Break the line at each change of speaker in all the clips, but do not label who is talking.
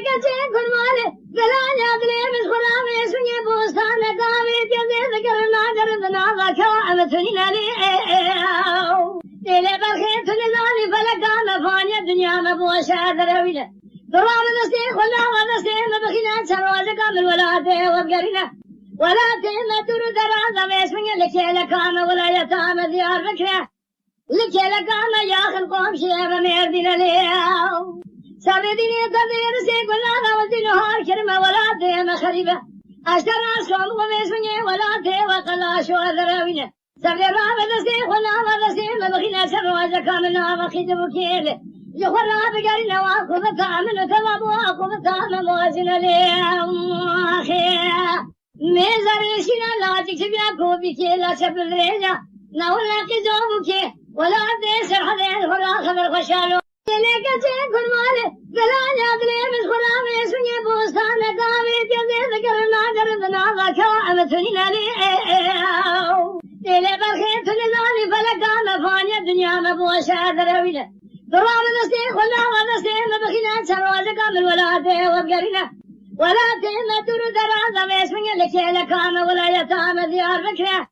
كتي كل مالي بلا يدري من خرام يسوي بوستان قامي تيزي ذكرنا قربنا ذكاء لي تيلي برخيت لناني فلقان فاني الدنيا مبوشة درويلة ضرام دستي خلا ودستي مبخينا شروزك من ولادي وبقرينا ولادي ما ترد رازا ويسمي لكي لكام ولا يتام ديار بكرة لكي لكام ياخل قوم شيئا ميردين ليو سابديني تدير سيقول هذا والدينهار كرمة ولادي مخريبة أشترى أسلام ويسمي ولادي وقلاش وذراوينة سابدي رابع دستي خلا ودستي مبخينا شروزك من وخيد بكيلة يخرى بقرنا واقف كامل وتواب واقف كامل موازن ليهم ميزاريشنا لا تكتبيا كوبيكي لا شبل ريجا نولا كجوبكي ولا تيسر حدين خلا خبر خشالو ليك كل مالي بلا يدري من خلا ميسوني بوستان قامي تيزي ذكرنا قربنا ذكاء مثلنا ليو تيلي برخيت لناني فلقان فاني الدنيا مبوشة درويلة ضرام دستي خلا ودستي مبخينا شروزك من ولادي وبقرينا ولادي ما ترد رازا ويسمي لكي لكام ولا يتام ديار بكرة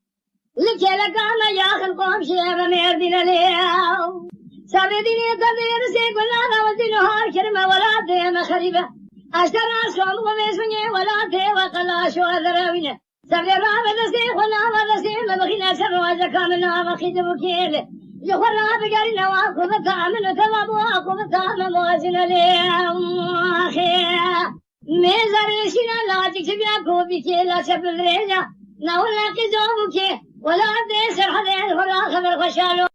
لكي لكام ياخل قوم شيئا ميردين ليو سابديني تدير سيقول هذا والدينهار كرمة ولادي مخريبة أشترى أسلام ويسمي ولادي وقلاش وذراوينة سابدي رابع دستي خلا ودستي مبخينا شروزك من وخيد بكيلة يخرى بقرنا واقف كامل وتواب واقف كامل موازن ليهم ميزاريشنا لا تكتبيا كوبيكي لا شبل ريجا نولا كجوبكي ولا تيسر حدين خلا خبر خشالو